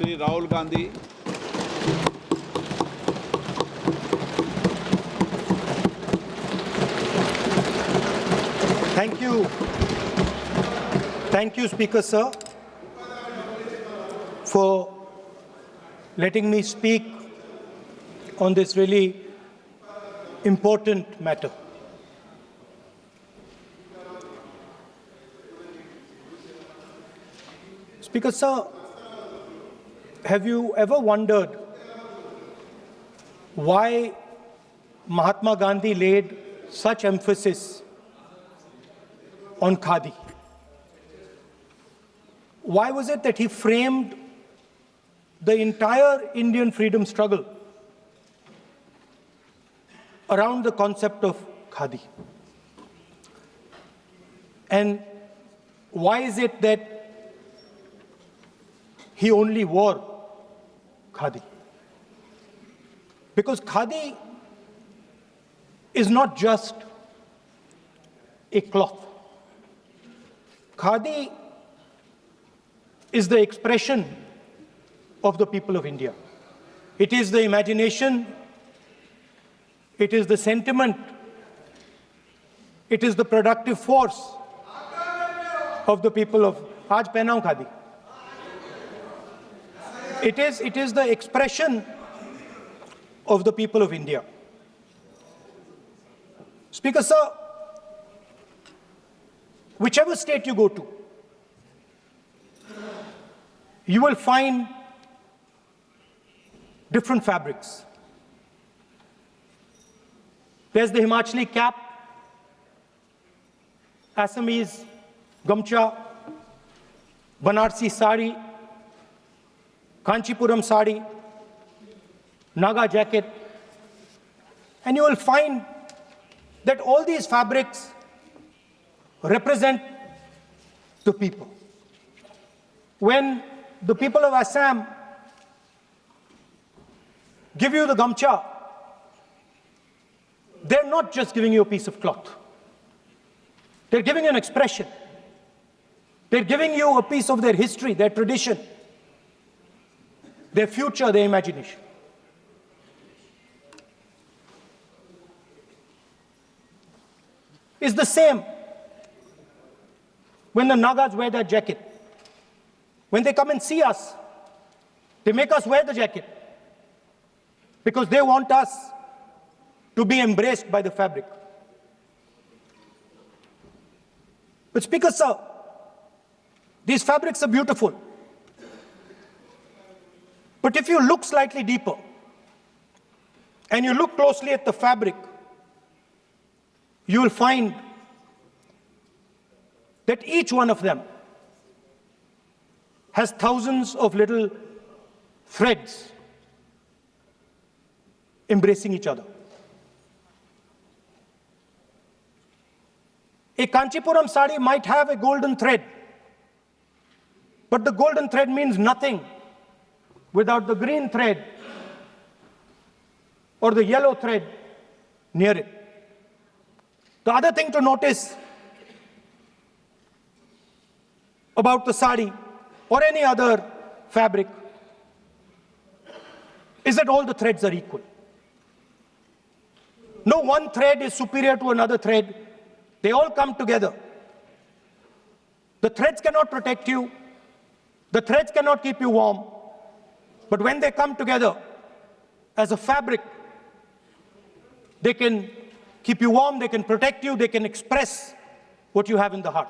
Shri Rahul Gandhi. Thank you. Thank you, Speaker Sir, for letting me speak on this really important matter. Speaker Sir, have you ever wondered why Mahatma Gandhi laid such emphasis on khadi? Why was it that he framed the entire Indian freedom struggle around the concept of khadi? And why is it that he only wore khadi? Because khadi is not just a cloth. Khadi is the expression of the people of India. It is the imagination, it is the sentiment, it is the productive force of the people of Aaj pehnaun khadi. It is the expression of the people of India. Speaker Sir, whichever state you go to, you will find different fabrics. There's the Himachali cap, Assamese gamcha, Banarsi sari, Kanchipuram sari, Naga jacket, and you will find that all these fabrics represent the people. When the people of Assam give you the gamcha, they're not just giving you a piece of cloth. They're giving you an expression. They're giving you a piece of their history, their tradition, their future, their imagination. It's the same when the Nagas wear their jacket. When they come and see us, they make us wear the jacket because they want us to be embraced by the fabric. But Speaker Sir, these fabrics are beautiful. But if you look slightly deeper and you look closely at the fabric, you will find that each one of them has thousands of little threads embracing each other. A Kanchipuram sari might have a golden thread, but the golden thread means nothing without the green thread or the yellow thread near it. The other thing to notice about the sari or any other fabric is that all the threads are equal. No one thread is superior to another thread. They all come together. The threads cannot protect you. The threads cannot keep you warm. But when they come together as a fabric, they can keep you warm, they can protect you, they can express what you have in the heart.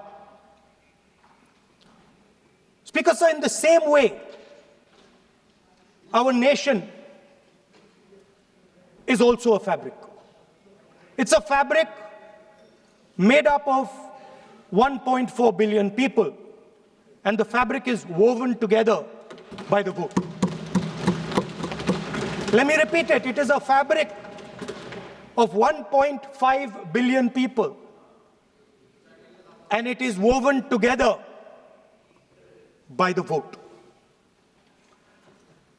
Speaker Sir, in the same way, our nation is also a fabric. It's a fabric made up of 1.4 billion people, and the fabric is woven together by the vote. Let me repeat it. It is a fabric of 1.5 billion people, and it is woven together by the vote.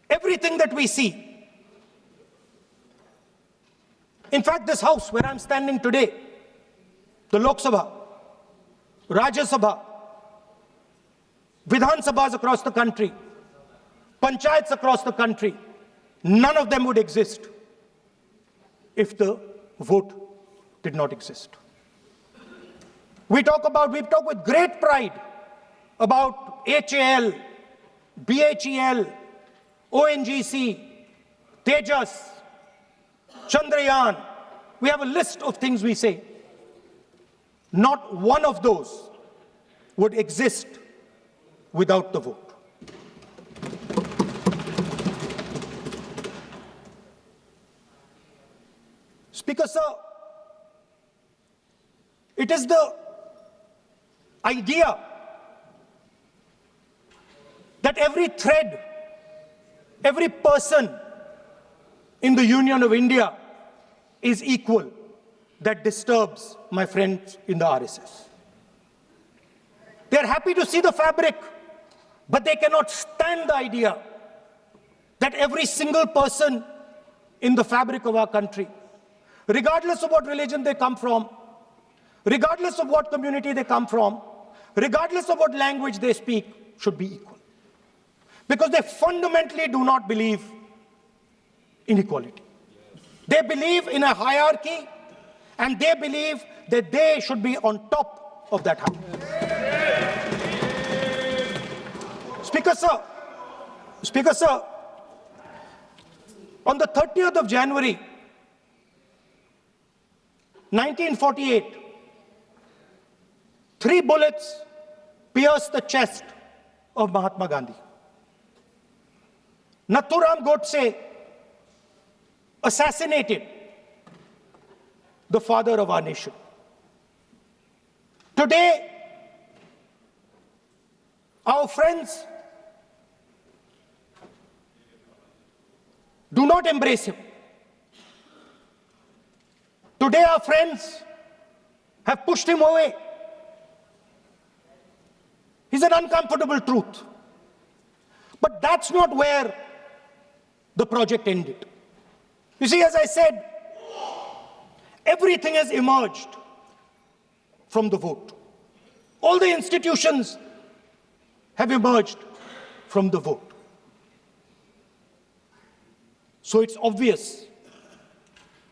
Everything that we see, in fact, this house where I'm standing today, the Lok Sabha, Rajya Sabha, Vidhan Sabhas across the country, panchayats across the country, none of them would exist if the vote did not exist. We talk with great pride about HAL, BHEL, ONGC, Tejas, Chandrayaan. We have a list of things we say. Not one of those would exist without the vote. Speaker, sir, it is the idea that every thread, every person in the Union of India is equal that disturbs my friends in the RSS. They are happy to see the fabric, but they cannot stand the idea that every single person in the fabric of our country, regardless of what religion they come from, regardless of what community they come from, regardless of what language they speak, should be equal. Because they fundamentally do not believe in equality. They believe in a hierarchy, and they believe that they should be on top of that hierarchy. Speaker, sir, on the 30th of January, 1948, 3 bullets pierced the chest of Mahatma Gandhi. Nathuram Godse assassinated the father of our nation. Today, our friends do not embrace him. Today, our friends have pushed him away. He's an uncomfortable truth. But that's not where the project ended. You see, as I said, everything has emerged from the vote. All the institutions have emerged from the vote. So it's obvious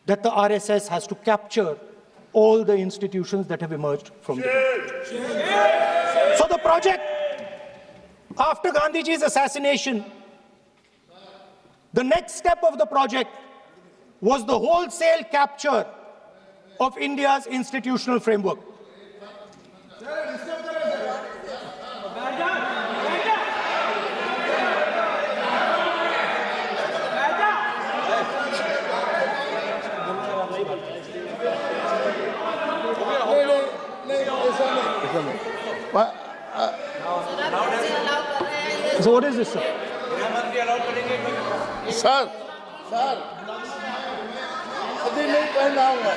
that the RSS has to capture all the institutions that have emerged from the vote. So the project, after Gandhiji's assassination, the next step of the project was the wholesale capture of India's institutional framework. So what is this, sir? Sir, अभी नहीं पढ़ना होगा।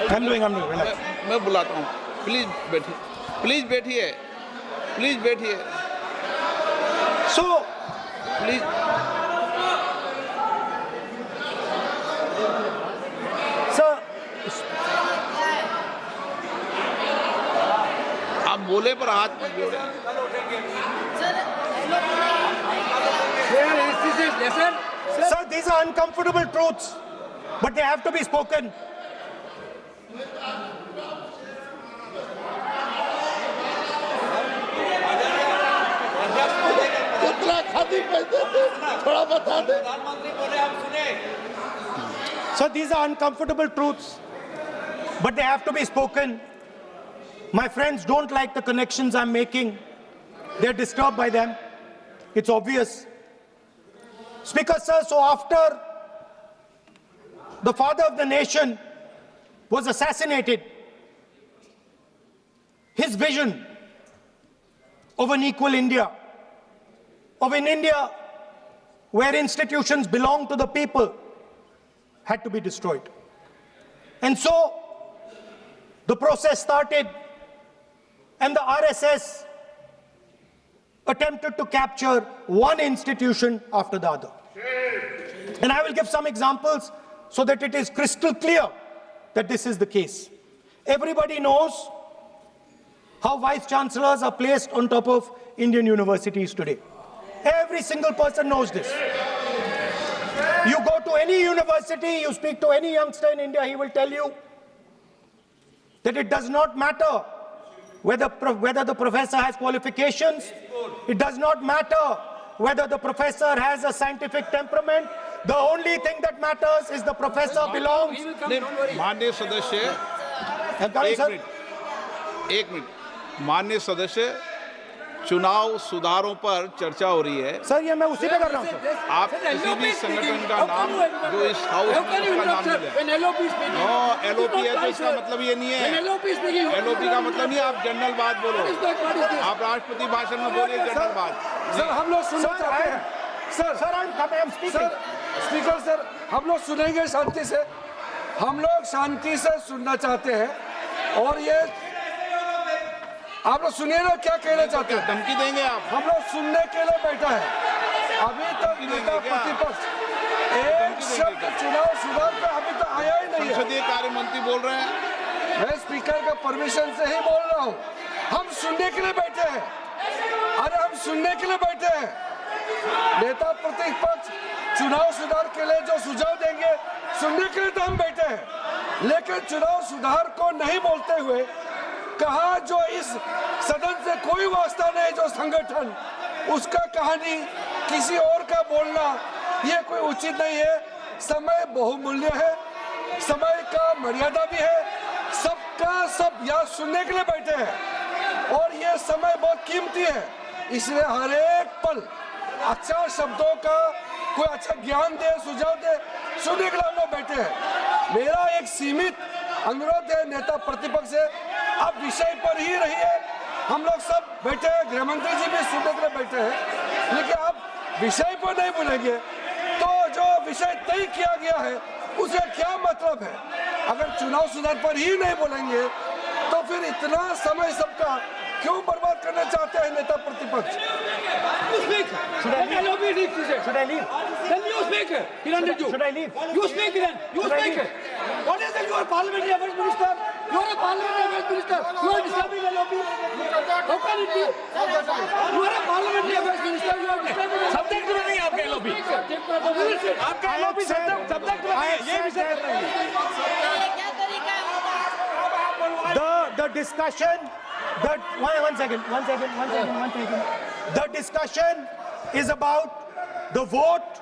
I'm doing. Relax. मैं बुलाता हूँ। Please बैठिए। So, please. sir, आप बोले पर हाथ मत जोड़े। Sir, these are uncomfortable truths, but they have to be spoken. So these are uncomfortable truths, but they have to be spoken. My friends don't like the connections I'm making. They're disturbed by them. It's obvious. Speaker, sir, so after the father of the nation was assassinated, his vision of an equal India, of an India where institutions belong to the people, had to be destroyed. And so the process started, and the RSS attempted to capture one institution after the other. And I will give some examples so that it is crystal clear that this is the case. Everybody knows how vice chancellors are placed on top of Indian universities today. Every single person knows this. You go to any university, you speak to any youngster in India, he will tell you that it does not matter whether the professor has qualifications. It does not matter whether the professor has a scientific temperament. The only thing that matters is the professor belongs. माननीय सदस्य, एक minute, माननीय सदस्य, चुनाव सुधारों पर चर्चा हो रही है। सर ये मैं उसी पे कर रहा हूँ सर। आप किसी भी संगठन का नाम जो इस हाउस में उसका नाम ले। एलओपी है तो इसका मतलब ये नहीं है। एलओपी का मतलब नहीं, आप जनरल बात बोलो। आप राष्ट्रपति भाषण में बोलिए जनरल बात। सर हम लोग सुनना चाहते हैं। सर स्पीकर सर, हम लोग सुनेंगे शांति से। हम लोग शांति से सुनना चाहते हैं और ये आप लोग सुनिए ना क्या कहना चाहते हैं। धमकी देंगे आप? हम लोग सुनने के लिए बैठा है। अभी तक नेता प्रतिपक्ष एक शब्द चुनाव सुधार पे अभी तक आया ही नहीं है। संसदीय कार्य मंत्री बोल रहे हैं। मैं स्पीकर का परमिशन से ही बोल रहा हूँ। हम सुनने के लिए बैठे हैं। अरे हम सुनने के लिए बैठे हैं। नेता प्रतिपक्ष चुनाव सुधार के लिए जो सुझाव देंगे सुनने के लिए तो हम बैठे हैं, लेकिन चुनाव सुधार को नहीं बोलते हुए कहा जो इस सदन से कोई वास्ता नहीं, जो संगठन उसका कहानी किसी और का बोलना ये कोई उचित नहीं है। समय बहुमूल्य है, समय का मर्यादा भी है। सबका सब यहाँ सुनने के लिए बैठे हैं और ये समय बहुत कीमती है, इसलिए हर एक पल अच्छा शब्दों का कोई अच्छा ज्ञान दे, सुझाव दे, सुनने के लिए हम लोग बैठे हैं। मेरा एक सीमित अनुरोध है नेता प्रतिपक्ष से, आप विषय पर ही रहिए। हम लोग सब बैठे हैं, गृह मंत्री जी भी सुनने के लिए बैठे हैं, लेकिन आप विषय पर नहीं बोलेंगे तो जो विषय तय किया गया है उसका क्या मतलब है। अगर चुनाव सुधार पर ही नहीं बोलेंगे तो फिर इतना समय सबका क्यों बर्बाद करना चाहते हैं नेता प्रतिपक्ष। Should I leave? Then you speak. He wanted you. Should I leave? You speak then. You speak. What is it? You are parliamentary affairs minister. You are a parliamentary affairs minister. You are disturbing the lobby. How can it be? You are a parliamentary affairs minister. You are disturbing the Subject में नहीं आपका lobby. आपका lobby subject में नहीं है. ये विषय कर रही है. The discussion. One second. The discussion is about the vote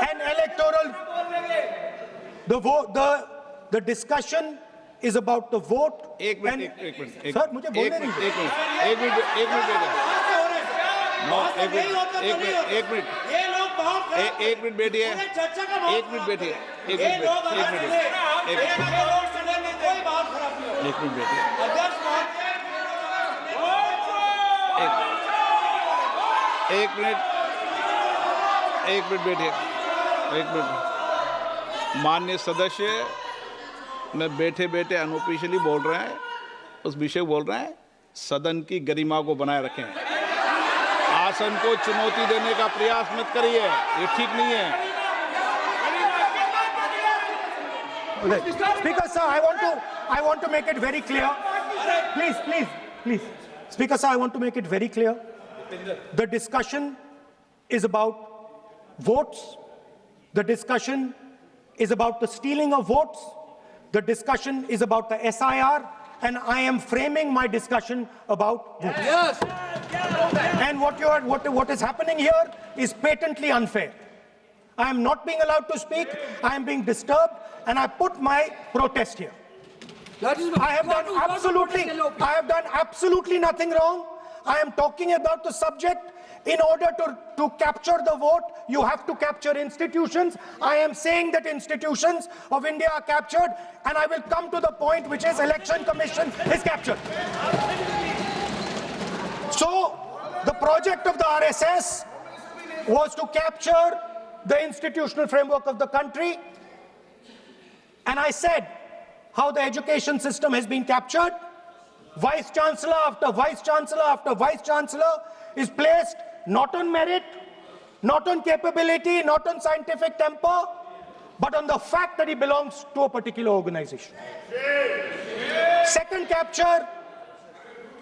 and electoral. The discussion is about the vote. एक मिनट सर मुझे बोलने नहीं दीजिए। एक मिनट बैठिए। माननीय सदस्य मैं बैठे बैठे अनऑफिशियली बोल रहे हैं, उस विषय बोल रहे हैं। सदन की गरिमा को बनाए रखें, आसन को चुनौती देने का प्रयास मत करिए, ये ठीक नहीं है। Speaker sir, I want to make it very clear. Please. Speaker sir, I want to make it very clear. The discussion is about votes. The discussion is about the stealing of votes. The discussion is about the SIR, and I am framing my discussion about votes. Yes. And what is happening here is patently unfair. I am not being allowed to speak. I am being disturbed, and I put my protest here. I have done absolutely nothing wrong. I am talking about the subject. In order to capture the vote, you have to capture institutions. I am saying that institutions of India are captured, and I will come to the point, which is Election Commission is captured. So, the project of the RSS was to capture the institutional framework of the country, and I said how the education system has been captured. Vice Chancellor after Vice Chancellor after Vice Chancellor is placed not on merit, not on capability, not on scientific temper, but on the fact that he belongs to a particular organization. Second capture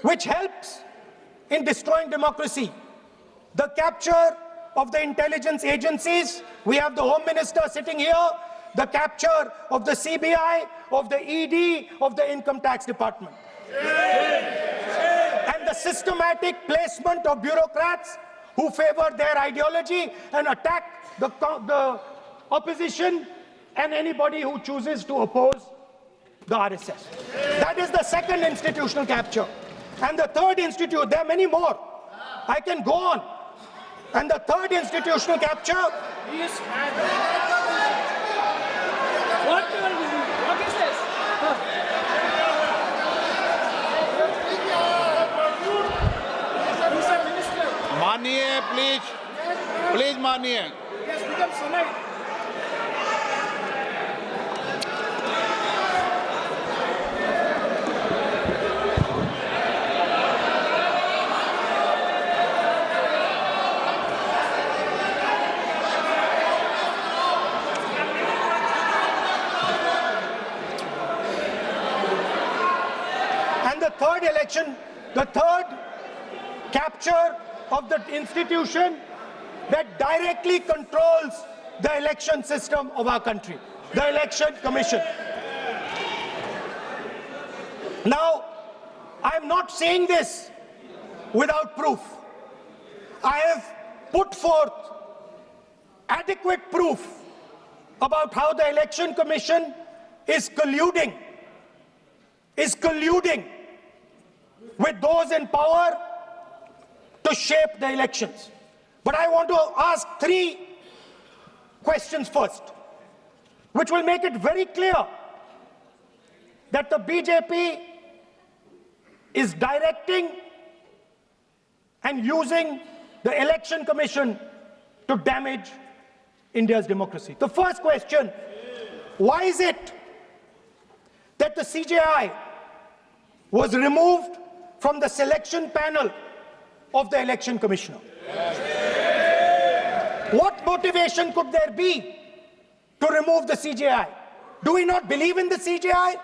which helps in destroying democracy. The capture of the intelligence agencies. We have the Home Minister sitting here. The capture of the CBI, of the ED, of the Income Tax Department. And the systematic placement of bureaucrats who favor their ideology and attack the opposition and anybody who chooses to oppose the RSS. That is the second institutional capture. And the third there are many more. I can go on. And the third institutional capture. What is this? मानिए please मानिए. Yes, become sonite. The third capture of the institution that directly controls the election system of our country, the Election Commission. Now, I'm not saying this without proof. I have put forth adequate proof about how the Election Commission is colluding with those in power to shape the elections. But I want to ask three questions first, which will make it very clear that the BJP is directing and using the Election Commission to damage India's democracy. The first question, why is it that the CJI was removed from the selection panel of the Election Commissioner? What motivation could there be to remove the CJI? Do we not believe in the CJI?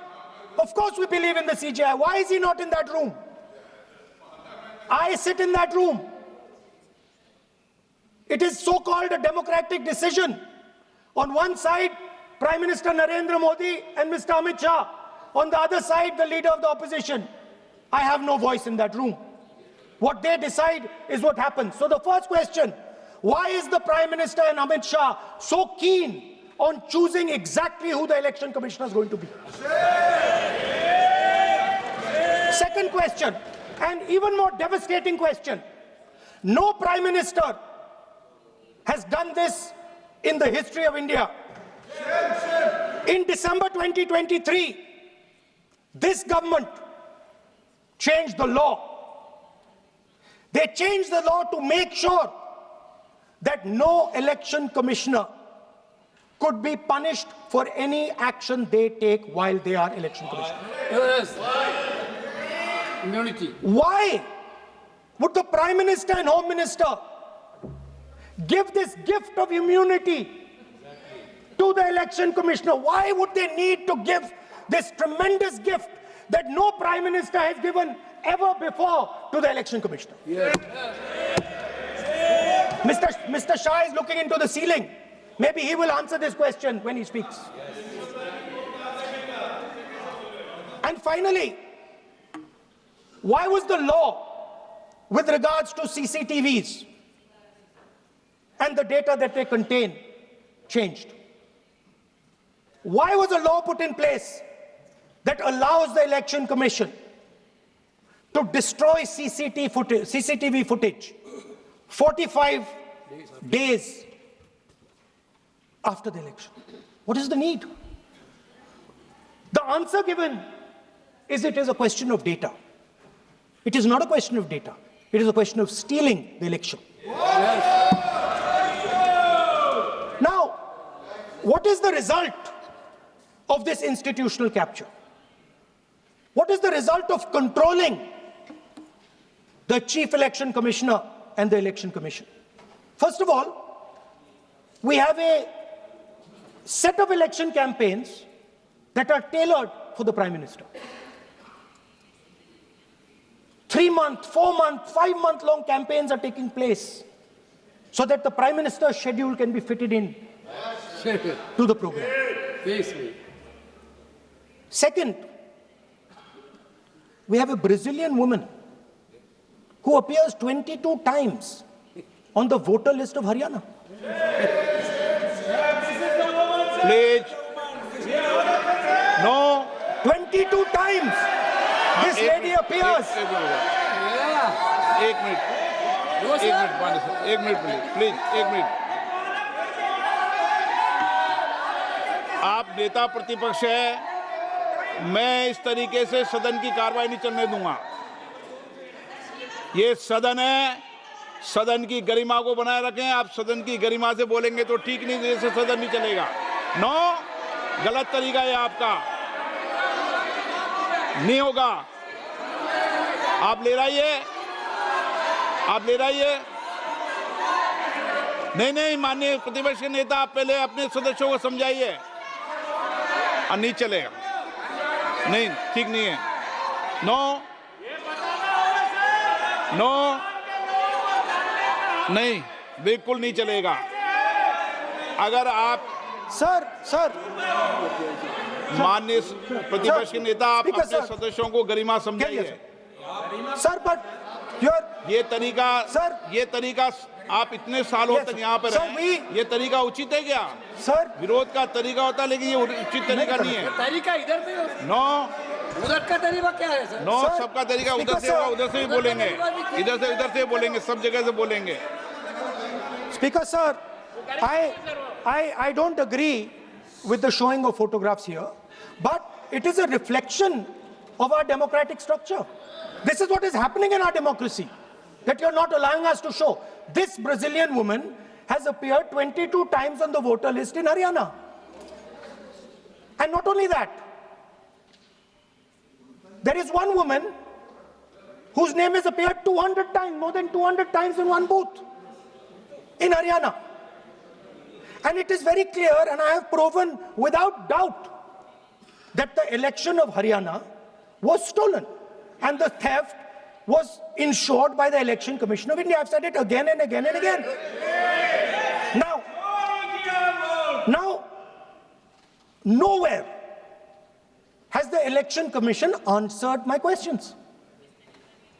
Of course we believe in the CJI. Why is he not in that room? I sit in that room. It is so-called a democratic decision. On one side, Prime Minister Narendra Modi and Mr. Amit Shah. On the other side, the leader of the opposition. I have no voice in that room. What they decide is what happens. So the first question, why is the Prime Minister and Amit Shah so keen on choosing exactly who the Election Commissioner is going to be? Second question, and even more devastating question, no Prime Minister has done this in the history of India. In December 2023, this government changed the law. They changed the law to make sure that no election commissioner could be punished for any action they take while they are election commissioner. Yes. Immunity. Why would the Prime Minister and Home Minister give this gift of immunity to the election commissioner? Why would they need to give this tremendous gift that no Prime Minister has given ever before to the election commissioner? Yes. Mr. Shah is looking into the ceiling. Maybe he will answer this question when he speaks. And finally, why was the law with regards to CCTVs and the data that they contain changed? Why was a law put in place that allows the Election Commission to destroy CCTV footage 45 days after the election? What is the need? The answer given is it is a question of data. It is not a question of data. It is a question of stealing the election. Yes. Now, what is the result of this institutional capture? What is the result of controlling the Chief Election Commissioner and the Election Commission? First of all, we have a set of election campaigns that are tailored for the Prime Minister. 3-month, 4-month, 5-month long campaigns are taking place so that the Prime Minister's schedule can be fitted in to the program. Second, we have a Brazilian woman who appears 22 times on the voter list of Haryana. Please. No. 22 times this lady appears. एक minute please एक minute. आप नेता प्रतिपक्ष है, मैं इस तरीके से सदन की कार्रवाई नहीं चलने दूंगा। ये सदन है, सदन की गरिमा को बनाए रखें। आप सदन की गरिमा से बोलेंगे तो ठीक नहीं, जैसे सदन नहीं चलेगा। नो, गलत तरीका है आपका, नहीं होगा। आप ले रहिए, नहीं, माननीय प्रतिपक्ष के नेता, आप पहले अपने सदस्यों को समझाइए। नहीं चलेगा, नहीं, ठीक नहीं है। नो, नहीं, बिल्कुल नहीं चलेगा। अगर आप सर माननीय प्रतिपक्ष के नेता, आप अपने सदस्यों को गरिमा समझाइए। सर, बट ये तरीका आप इतने सालों तक यहाँ पर हैं, ये तरीका उचित है क्या? सर, विरोध का तरीका होता है, लेकिन ये उचित तरीका नहीं है। तरीका इधर पे नो, उधर का तरीका क्या है सर? नो, सबका तरीका उधर से होगा, उधर से भी बोलेंगे, इधर से बोलेंगे, सब जगह से बोलेंगे। Speaker sir, I don't agree with the showing of photographs here, but it is a reflection of our democratic structure. This is what is happening in our democracy, that you're not allowing us to show. This Brazilian woman has appeared 22 times on the voter list in Haryana. And not only that, there is one woman whose name has appeared 200 times, more than 200 times in one booth in Haryana. And it is very clear, and I have proven without doubt, that the election of Haryana was stolen and the theft was ensured by the Election Commission of India. I've said it again and again and again. Now, nowhere has the Election Commission answered my questions.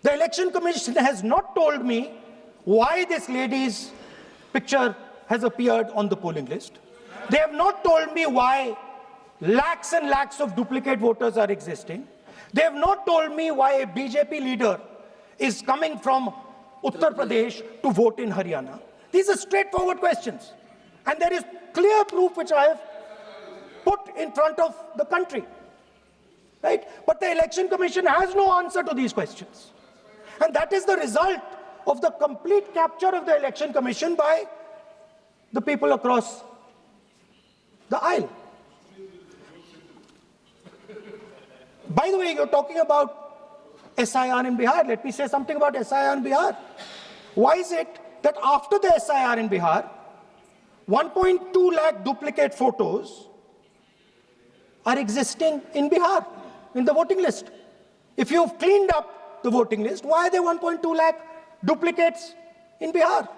The Election Commission has not told me why this lady's picture has appeared on the polling list. They have not told me why lakhs and lakhs of duplicate voters are existing. They have not told me why a BJP leader is coming from Uttar Pradesh to vote in Haryana. These are straightforward questions. And there is clear proof which I have put in front of the country. Right? But the Election Commission has no answer to these questions. And that is the result of the complete capture of the Election Commission by the people across the aisle. By the way, you're talking about SIR in Bihar. Let me say something about SIR in Bihar. Why is it that after the SIR in Bihar, 1.2 lakh duplicate photos are existing in Bihar, in the voting list? If you've cleaned up the voting list, why are there 1.2 lakh duplicates in Bihar?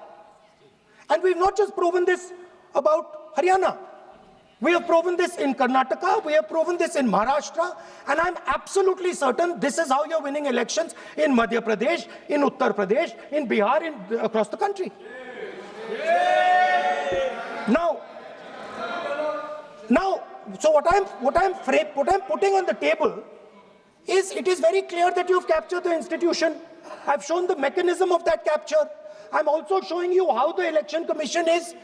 And we've not just proven this about Haryana. We have proven this in Karnataka, we have proven this in Maharashtra, and I'm absolutely certain this is how you're winning elections in Madhya Pradesh, in Uttar Pradesh, in Bihar, across the country. Now, so what I'm putting on the table is, it is very clear that you've captured the institution. I've shown the mechanism of that capture. I'm also showing you how the Election Commission is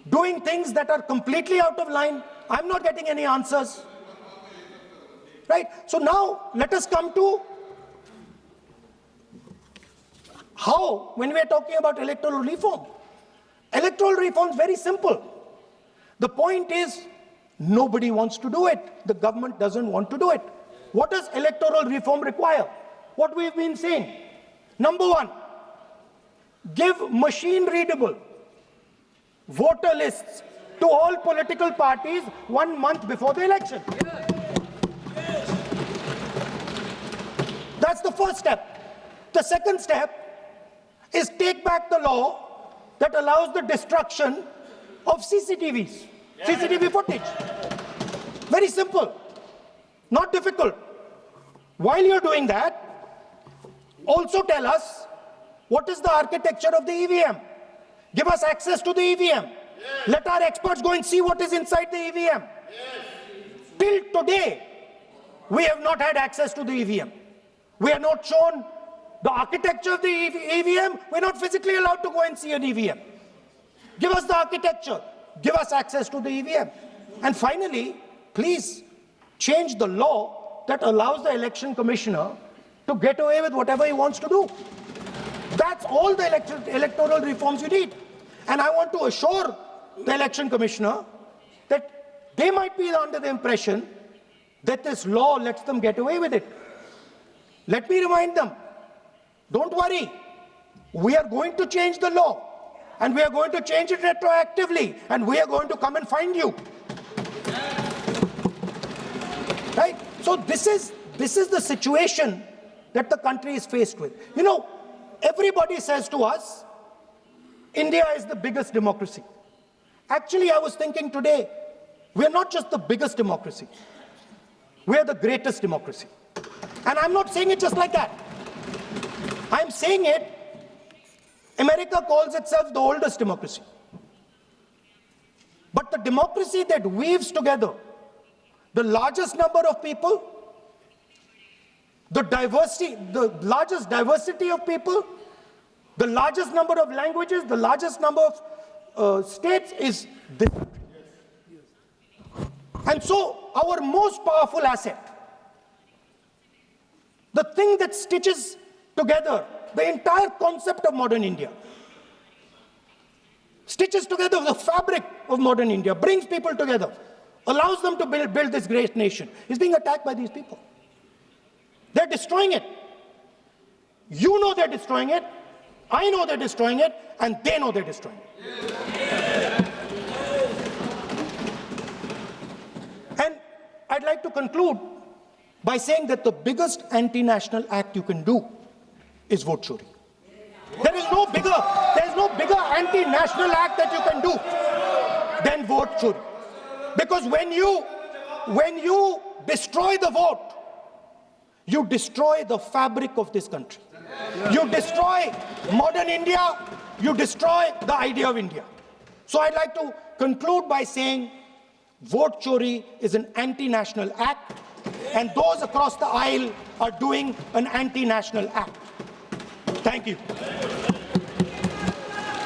doing things that are completely out of line. I'm not getting any answers. Right? So now, let us come to how, when we are talking about electoral reform. Electoral reform is very simple. The point is, nobody wants to do it. The government doesn't want to do it. What does electoral reform require? What we've been saying. Number one, give machine-readable voter lists to all political parties 1 month before the election. That's the first step. The second step is take back the law that allows the destruction of CCTVs, CCTV footage. Very simple, not difficult. While you're doing that, also tell us what is the architecture of the EVM. Give us access to the EVM. Let our experts go and see what is inside the EVM. Till today, we have not had access to the EVM. We are not shown the architecture of the EVM. We're not physically allowed to go and see an EVM. Give us the architecture. Give us access to the EVM. And finally, please change the law that allows the election commissioner to get away with whatever he wants to do. That's all the electoral reforms you need. And I want to assure the election commissioner that they might be under the impression that this law lets them get away with it. Let me remind them, don't worry, we are going to change the law, and we are going to change it retroactively, and we are going to come and find you. Right? So this is the situation that the country is faced with. You know, everybody says to us, India is the biggest democracy. Actually, I was thinking today, we're not just the biggest democracy, we're the greatest democracy. And I'm not saying it just like that. I'm saying it, America calls itself the oldest democracy. But the democracy that weaves together the largest number of people, the largest diversity of people, the largest number of languages, the largest number of states is this. And so our most powerful asset, the thing that stitches together the entire concept of modern India, stitches together the fabric of modern India, brings people together, allows them to build this great nation, is being attacked by these people. They're destroying it. You know they're destroying it, I know they're destroying it, and they know they're destroying it. And I'd like to conclude by saying that the biggest anti-national act you can do is vote chori. There is no bigger anti-national act that you can do than vote chori. Because when you destroy the vote, you destroy the fabric of this country. You destroy modern India, you destroy the idea of India. So I'd like to conclude by saying vote chori is an anti-national act, and those across the aisle are doing an anti-national act. Thank you.